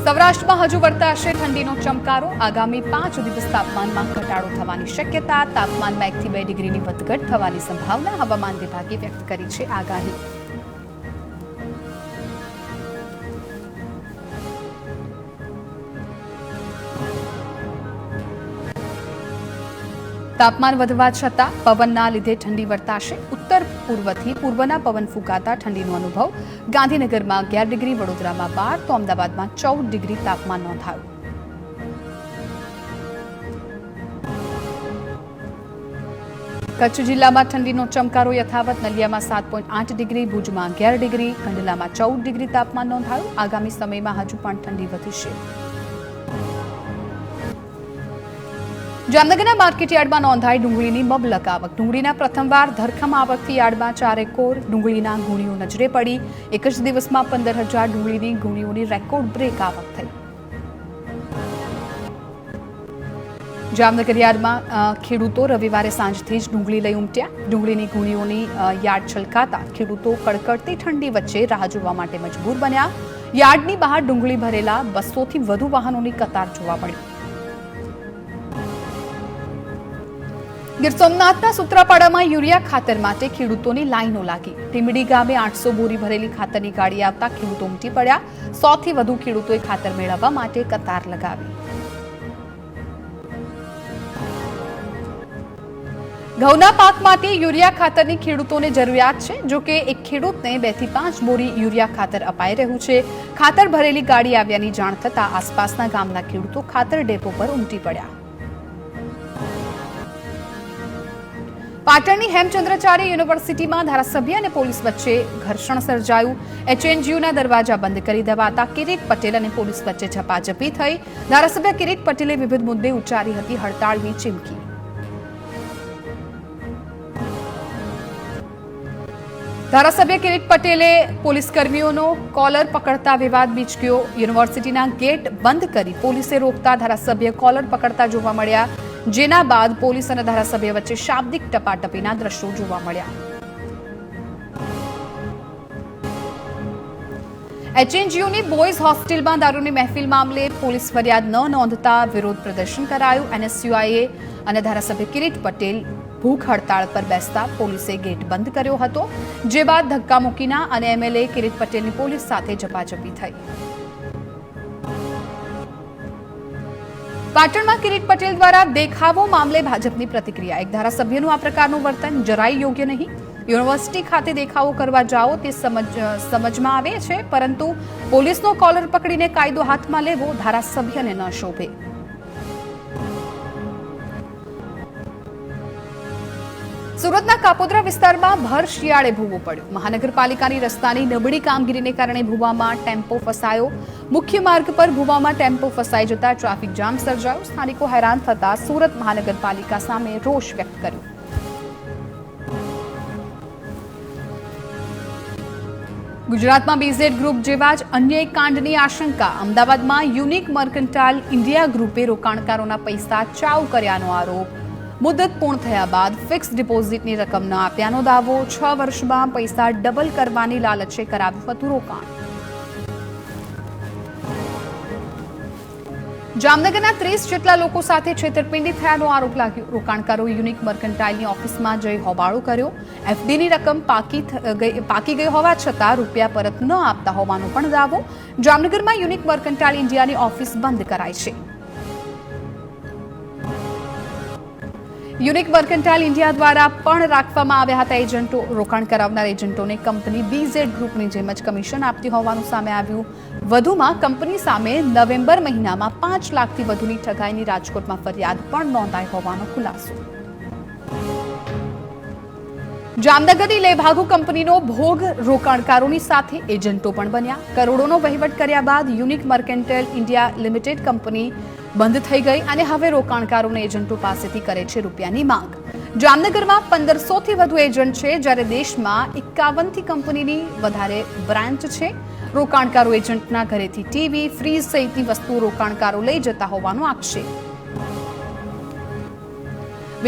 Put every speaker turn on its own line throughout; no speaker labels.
સૌરાષ્ટ્રમાં હજુ વર્તાશે ઠંડીનો ચમકારો. આગામી 5 દિવસ તાપમાનમાં ઘટાડો થવાની શક્યતા. તાપમાનમાં 1 થી 2 ડિગ્રીની વધઘટ થવાની સંભાવના હવામાન વિભાગે વ્યક્ત કરી છે આગાહી. તાપમાન વધવા છતાં પવનના લીધે ઠંડી વર્તાશે. ઉત્તર પૂર્વથી પૂર્વના પવન ફૂંકાતા ઠંડીનો અનુભવ. ગાંધીનગરમાં 11 ડિગ્રી, વડોદરામાં 12 તો અમદાવાદમાં 14 ડિગ્રી તાપમાન નોંધાયું. કચ્છ જિલ્લામાં ઠંડીનો ચમકારો યથાવત. નલિયામાં 7.8 ડિગ્રી, ભુજમાં 11 ડિગ્રી, કંડલામાં 14 ડિગ્રી તાપમાન નોંધાયું. આગામી સમયમાં હજુ પણ ઠંડી વધશે. જામનગરના માર્કેટ યાર્ડમાં નોંધાઈ ડુંગળીની મબલક આવક. ડુંગળીના પ્રથમવાર ધરખમ આવકથી યાર્ડમાં ચારેકોર ડુંગળીના ગુણીઓ નજરે પડી. એક જ દિવસમાં 15,000 ડુંગળીની ગુણીઓની રેકોર્ડ બ્રેક આવક થઈ. જામનગર યાર્ડમાં ખેડૂતો રવિવારે સાંજથી જ ડુંગળી લઈ ઉમટ્યા. ડુંગળીની ગુણીઓની યાર્ડ છલકાતા ખેડૂતો કડકડતી ઠંડી વચ્ચે રાહ જોવા માટે મજબૂર બન્યા. યાર્ડની બહાર ડુંગળી ભરેલા 200થી વધુ વાહનોની કતાર જોવા મળી. ગીર સોમનાથના સૂત્રાપાડામાં યુરિયા ખાતર માટે ખેડૂતોની લાઈનો લાગી. ટીમડી ગામે 800 બોરી ભરેલી ખાતરની ગાડી આવતા ખેડૂતો ઉમટી પડ્યા. 100 થી વધુ ખેડૂતોએ ખાતર મેળવવા માટે કતાર લગાવી. ઘઉંના પાક માટે યુરિયા ખાતરની ખેડૂતોને જરૂરિયાત છે. જો કે એક ખેડૂતને 2 થી 5 બોરી યુરિયા ખાતર અપાઈ રહ્યું છે. ખાતર ભરેલી ગાડી આવ્યાની જાણ થતાં આસપાસના ગામના ખેડૂતો ખાતર ડેપો પર ઉમટી પડ્યા. પાટણની હેમચંદ્રાચાર્ય યુનિવર્સિટીમાં ધારાસભ્ય અને પોલીસ વચ્ચે ઘર્ષણ સર્જાયું. એચએનજીયુના દરવાજા બંધ કરી દેવાતા કિરીટ પટેલ અને પોલીસ વચ્ચે ઝપાઝપી થઈ. ધારાસભ્ય કિરીટ પટેલે વિવિધ મુદ્દે ઉચ્ચારી હતી હડતાળની ચીમકી. ધારાસભ્ય કિરીટ પટેલે પોલીસ કર્મીઓનો કોલર પકડતા વિવાદ બીચક્યો. યુનિવર્સિટીના ગેટ બંધ કરી પોલીસે રોકતા ધારાસભ્ય કોલર પકડતા જોવા મળ્યા. જેના બાદ પોલીસ અને ધારાસભ્ય વચ્ચે શાબ્દિક ટપાટપીના દ્રશ્યો જોવા મળ્યા. એચએનજીયુની બોયઝ હોસ્ટેલમાં દારૂની મહેફિલ મામલે પોલીસ ફરિયાદ ન નોંધતા વિરોધ પ્રદર્શન કરાયું. એનએસયુઆઈએ અને ધારાસભ્ય કિરીટ પટેલ ભૂખ હડતાળ પર બેસતા પોલીસે ગેટ બંધ કર્યો હતો. જે બાદ ધક્કામુક્કીના અને એમએલએ કિરીટ પટેલની પોલીસ સાથે ઝપાઝપી થઈ. પાટણમાં કિરીટ પટેલ દ્વારા દેખાવો મામલે ભાજપની પ્રતિક્રિયા. એક ધારાસભ્યનું આ પ્રકારનું વર્તન જરાય યોગ્ય નહીં. યુનિવર્સિટી ખાતે દેખાવો કરવા જાઓ તે સમજમાં આવે છે, પરંતુ પોલીસનો કોલર પકડીને કાયદો હાથમાં લેવો ધારાસભ્યને ન શોભે. સુરતના કાપોદ્રા વિસ્તારમાં ભર શિયાળે ભૂવો પડ્યો. મહાનગરપાલિકાની રસ્તાની નબળી કામગીરીને કારણે ભૂવામાં ટેમ્પો ફસાયો. મુખ્ય માર્ગ પર ભૂવામાં ટેમ્પો ફસાઈ જતા ટ્રાફિક જામ સર્જાયો. સ્થાનિકો હેરાન થતા સુરત મહાનગરપાલિકા સામે રોષ વ્યક્ત કર્યો. ગુજરાતમાં બીઝેડ ગ્રુપ જેવા જ અન્ય એક કાંડની આશંકા. અમદાવાદમાં યુનિક મર્કન્ટાઇલ ઇન્ડિયા ગ્રુપે રોકાણકારોના પૈસા ચાઉ કર્યાનો આરોપ. મુદત પૂર્ણ થયા બાદ ફિક્સ ડિપોઝિટની રકમ ન આપ્યાનો દાવો. 6 વર્ષમાં પૈસા ડબલ કરવાની લાલચે કરાવ્યું હતું રોકાણ. જામનગરના 30 જેટલા લોકો સાથે છેતરપિંડી થયાનો આરોપ લાગ્યો. રોકાણકારો યુનિક મર્કન્ટાઇલની ઓફિસમાં જઈ હોબાળો કર્યો. એફડીની રકમ પાકી ગઈ હોવા છતાં રૂપિયા પરત ન આપતા હોવાનો પણ દાવો. જામનગરમાં યુનિક મર્કન્ટાઇલ ઇન્ડિયાની ઓફિસ બંધ કરાઈ છે. યુનિક મર્કન્ટાઇલ ઇન્ડિયા દ્વારા પણ રાખવામાં આવ્યા હતા એજન્ટો. રોકાણ કરાવનાર એજન્ટોને કંપની બીઝેડ ગ્રુપની જેમ જ કમિશન આપતી હોવાનું સામે આવ્યું. વધુમાં કંપની સામે નવેમ્બર મહિનામાં 5 લાખથી વધુની ઠગાઈની રાજકોટમાં ફરિયાદ પણ નોંધાઈ હોવાનો ખુલાસો. જામનગરની લેભાગુ કંપનીનો ભોગ રોકાણકારોની સાથે એજન્ટો પણ બન્યા. કરોડોનો વહીવટ કર્યા બાદ unique mercantile India limited company બંધ થઈ ગઈ અને હવે રોકાણકારોને એજન્ટો પાસેથી કરે છે રૂપિયાની માંગ. જામનગરમાં 1500થી વધુ એજન્ટ છે, જ્યારે દેશમાં 51થી કંપનીની વધારે બ્રાન્ચ છે. રોકાણકારો એજન્ટના ઘરેથી ટીવી, ફ્રીજ સહિતની વસ્તુઓ રોકાણકારો લઈ જતા હોવાનો આક્ષેપ.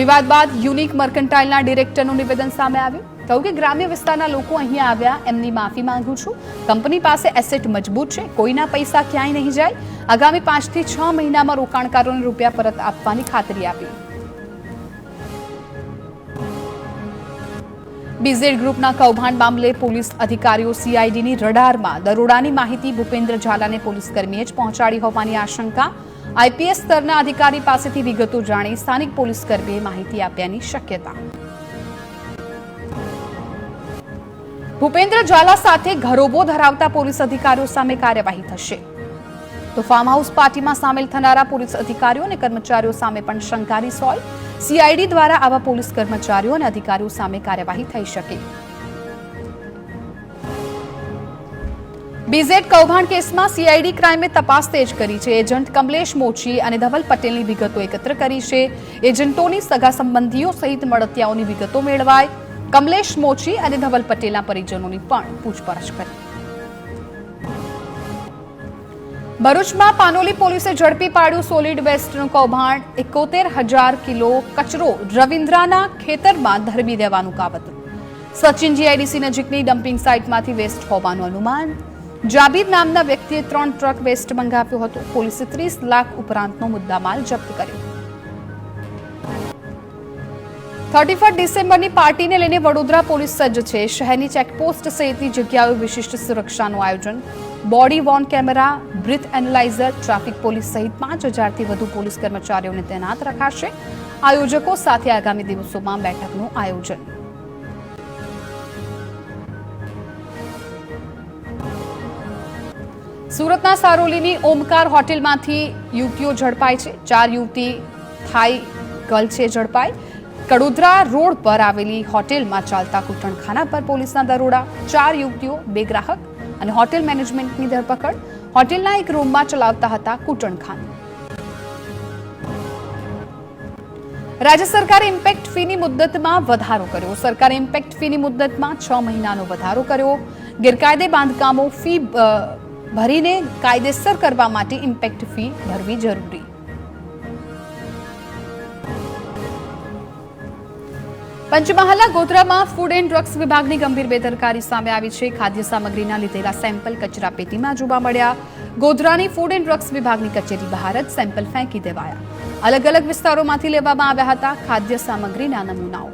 વિવાદ બાદ યુનિક મર્કન્ટાઇલના ડિરેક્ટરનું નિવેદન સામે આવ્યું. કહ્યું કે ગ્રામ્ય વિસ્તારના લોકો અહીં આવ્યા, એમની માફી માંગુ છું. કંપની પાસે એસેટ મજબૂત છે, કોઈના પૈસા ક્યાંય નહીં જાય. આગામી 5 થી 6 મહિનામાં રોકાણકારોને રૂપિયા પરત આપવાની ખાતરી આપી. બીઝેડ ગ્રુપના કૌભાંડ મામલે પોલીસ અધિકારીઓ સીઆઈડીની રડારમાં. દરોડાની માહિતી ભૂપેન્દ્ર ઝાલાને પોલીસ કર્મીએ જ પહોંચાડી હોવાની આશંકા. આઈપીએસ સ્તરના અધિકારી પાસેથી વિગતો જાણી સ્થાનિક પોલીસ કર્મીએ માહિતી આપ્યાની શક્યતા. ભૂપેન્દ્ર ઝાલા સાથે ઘરોબો ધરાવતા પોલીસ અધિકારીઓ સામે કાર્યવાહી થશે. તો ફાર્મ હાઉસ પાર્ટીમાં સામેલ થનારા પોલીસ અધિકારીઓ અને કર્મચારીઓ સામે પણ શંકાની સોય. સીઆઈડી દ્વારા આવા પોલીસ કર્મચારીઓ અને અધિકારીઓ સામે કાર્યવાહી થઈ શકે. બીઝેડ કૌભાંડ કેસમાં સીઆઈડી ક્રાઇમે તપાસ તેજ કરી છે. એજન્ટ કમલેશ મોચી અને ધવલ પટેલની વિગતો એકત્ર કરી છે. એજન્ટોની સગા સંબંધીઓ સહિત મળતિયાઓની વિગતો મેળવાય. કમલેશ મોચી અને ધવલ પટેલના પરિજનોની પણ પૂછપરછ કરી. ભરૂચમાં પાનોલી પોલીસે ઝડપી પાડ્યું સોલિડ વેસ્ટનું કૌભાંડ. 71,000 કિલો કચરો રવિન્દ્રાના ખેતરમાં ધરબી દેવાનું કાવતરું. સચિન જીઆઈડીસી નજીકની ડમ્પિંગ સાઇટમાંથી વેસ્ટ હોવાનું અનુમાન. જાબીર નામના વ્યક્તિએ 3 ટ્રક વેસ્ટ મંગાવ્યો હતો. પોલીસે 30 લાખ ઉપરાંતનો મુદ્દામાલ જપ્ત કર્યો. 31 ડિસેમ્બરની પાર્ટીને લઈને વડોદરા પોલીસ સજ્જ છે. શહેરની ચેકપોસ્ટ સહિતની જગ્યાઓએ વિશિષ્ટ સુરક્ષાનું આયોજન. Body worn camera, breath analyser, traffic police સહિત 5,000થી વધુ પોલીસ કર્મચારીઓને તૈનાત રખાશે. આયોજકો સાથે આગામી દિવસોમાં બેઠકનું આયોજન. સુરતના સારોલીની ઓમકાર હોટેલમાંથી યુવતીઓ ઝડપાઈ છે. 4 યુવતી થાઈ ગર્લ છે ઝડપાઈ. કડોદરા રોડ પર આવેલી હોટેલમાં ચાલતા કૂટણખાના પર પોલીસના દરોડા. 4 યુવતીઓ, 2 ગ્રાહક અને હોટેલ મેનેજમેન્ટની ધરપકડ. હોટેલના એક રૂમમાં ચલાવતા હતા કૂટણખાનું. રાજ્ય સરકારે ઇમ્પેક્ટ ફીની મુદ્દતમાં વધારો કર્યો. સરકારે ઇમ્પેક્ટ ફીની મુદ્દતમાં 6 મહિનાનો વધારો કર્યો. ગેરકાયદે બાંધકામો ફી ભરીને કાયદેસર કરવા માટે ઇમ્પેક્ટ ફી ભરવી જરૂરી. પંચમહાલના ગોધરામાં ફૂડ એન્ડ ડ્રગ્સ વિભાગની ગંભીર બેદરકારી સામે આવી છે. ખાદ્ય સામગ્રીના લીધેલા સેમ્પલ કચરાપેટીમાં જોવા મળ્યા. ગોધરાની ફૂડ એન્ડ ડ્રગ્સ વિભાગની કચેરી બહાર જ સેમ્પલ ફેંકી દેવાયા. અલગ અલગ વિસ્તારોમાંથી લેવામાં આવ્યા હતા ખાદ્ય સામગ્રીના નમૂનાઓ.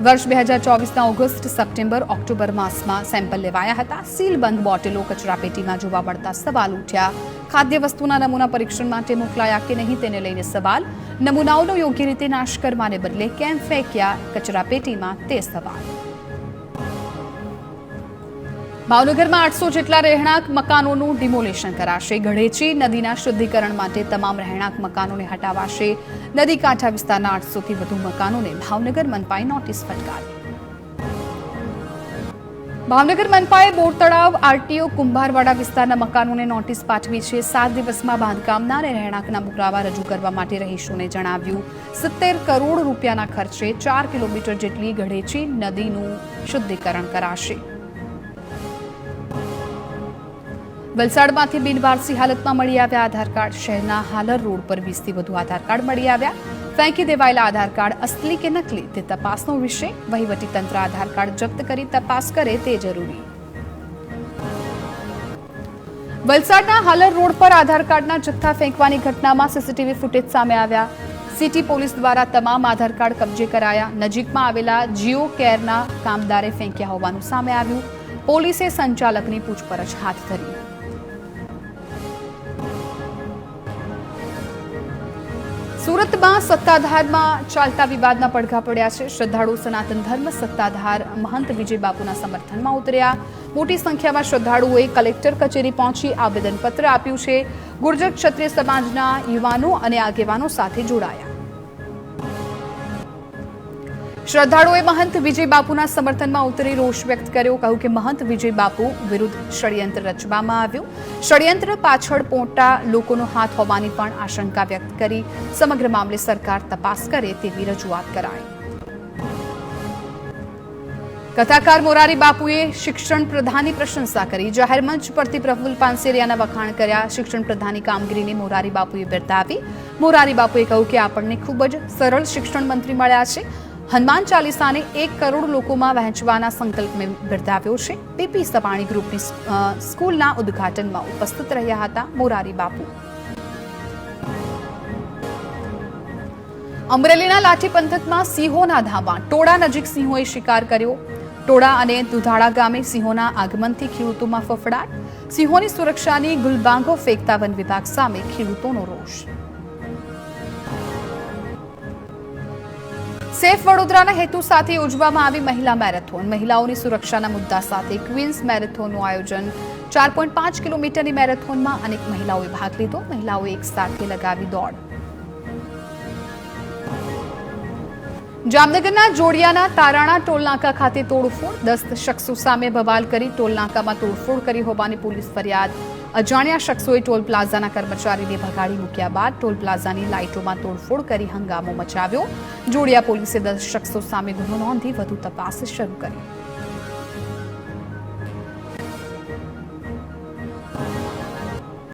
વર્ષ 2024ના ઓગસ્ટ, સપ્ટેમ્બર, ઓક્ટોબર માસમાં સેમ્પલ લેવાયા હતા. સીલબંધ બોટલો કચરાપેટીમાં જોવા મળતા સવાલ ઉઠ્યા. ખાદ્ય વસ્તુના નમૂના પરીક્ષણ માટે મોકલાયા કે નહીં તેને લઈને સવાલ. નમૂનાઓનો યોગ્ય રીતે નાશ કરવાને બદલે કેમ ફેંક્યા કચરાપેટીમાં તે સવાલ. ભાવનગરમાં 800 જેટલા રહેણાંક મકાનોનું ડિમોલેશન કરાશે. ગઢેચી નદીના શુદ્ધિકરણ માટે તમામ રહેણાંક મકાનોને હટાવાશે. નદી કાંઠા વિસ્તારના 800થી વધુ મકાનોને ભાવનગર મનપાએ નોટિસ ફટકારી. ભાવનગર મનપાએ બોર તળાવ, આરટીઓ, કુંભારવાડા વિસ્તારના મકાનોને નોટિસ પાઠવી છે. 7 દિવસમાં બાંધકામના અને રહેણાંકના પુરાવા રજૂ કરવા માટે રહીશોને જણાવ્યું. 70 કરોડ રૂપિયાના ખર્ચે 4 કિલોમીટર જેટલી ગઢેચી નદીનું શુદ્ધિકરણ કરાશે. વલસાડમાંથી બિનવારસી હાલતમાં મળી આવ્યા આધાર કાર્ડ. શહેરના હાલર રોડ પર 20થી વધુ આધાર કાર્ડ મળી આવ્યા. ફેંકી દેવાયેલા આધાર કાર્ડ અસલી કે નકલી તે તપાસનો વિષય. વહીવટીતંત્ર આધાર કાર્ડ જપ્ત કરી તપાસ કરે તે જરૂરી. વલસાડના હાલર રોડ પર આધાર કાર્ડના જથ્થા ફેંકવાની ઘટનામાં સીસીટીવી ફૂટેજ સામે આવ્યા. સિટી પોલીસ દ્વારા તમામ આધાર કાર્ડ કબજે કરાયા. નજીકમાં આવેલા જીઓ કેરના કામદારે ફેંક્યા હોવાનું સામે આવ્યું. પોલીસે સંચાલકની પૂછપરછ હાથ ધરી. સુરતમાં સત્તાધારમાં ચાલતા વિવાદના પડઘા પડ્યા છે. શ્રદ્ધાળુ સનાતન ધર્મ સત્તાધાર મહંત વિજય બાપુના સમર્થનમાં ઉતર્યા. મોટી સંખ્યામાં શ્રદ્ધાળુઓએ કલેક્ટર કચેરી પહોંચી આવેદનપત્ર આપ્યું છે. ગુર્જર ક્ષત્રિય સમાજના યુવાનો અને આગેવાનો સાથે જોડાયા. શ્રદ્ધાળુઓએ મહંત વિજય બાપુના સમર્થનમાં ઉતરી રોષ વ્યક્ત કર્યો. કહ્યું કે મહંત વિજય બાપુ વિરુદ્ધ ષડયંત્ર રચવામાં આવ્યું. ષડયંત્ર પાછળ મોટા લોકોનો હાથ હોવાની પણ આશંકા વ્યક્ત કરી. સમગ્ર મામલે સરકાર તપાસ કરે તેવી રજૂઆત કરાઈ. કથાકાર મોરારી બાપુએ શિક્ષણ પ્રધાનની પ્રશંસા કરી. જાહેર મંચ પરથી પ્રફુલ્લ પાનસેરિયાના વખાણ કર્યા. શિક્ષણ પ્રધાનની કામગીરીને મોરારી બાપુએ બિરદાવી. મોરારી બાપુએ કહ્યું કે આપણને ખૂબ જ સરળ શિક્ષણ મંત્રી મળ્યા છે. હનુમાન ચાલીસાને 1 કરોડ લોકોમાં વહેંચવાના સંકલ્પને બિરદાવ્યો છે. પીપી સપાણી ગ્રુપની સ્કૂલના ઉદ્ઘાટનમાં ઉપસ્થિત રહ્યા હતા મોરારી બાપુ. અમરેલીના લાઠી પંથકમાં સિંહોના ધામા. ટોળા નજીક સિંહોએ શિકાર કર્યો. ટોળા અને દુધાળા ગામે સિંહોના આગમનથી ખેડૂતોમાં ફફડાટ. સિંહોની સુરક્ષાની ગુલબાંગો ફેંકતા વન વિભાગ સામે ખેડૂતોનો રોષ. સેફ વડોદરાના હેતુ સાથે યોજવામાં આવી મહિલા મેરેથોન. મહિલાઓની સુરક્ષાના મુદ્દા સાથે ક્વીન્સ મેરેથોનનું આયોજન. 4.5 કિલોમીટરની મેરેથોનમાં અનેક મહિલાઓએ ભાગ લીધો. મહિલાઓએ એક સાથે લગાવી દોડ. જામનગરના જોડિયાના તારાણા ટોલનાકા ખાતે તોડફોડ. 10 શખ્સો સામે બવાલ કરી ટોલનાકામાં તોડફોડ કરી હોવાની પોલીસ ફરિયાદ. અજાણ્યા શખ્સોએ ટોલ પ્લાઝાના કર્મચારીને ભગાડી મૂક્યા બાદ ટોલ પ્લાઝાની લાઇટોમાં તોડફોડ કરી હંગામો મચાવ્યો. જોડિયા પોલીસે 10 શખ્સો સામે ગુનો નોંધી વધુ તપાસ શરૂ કરી.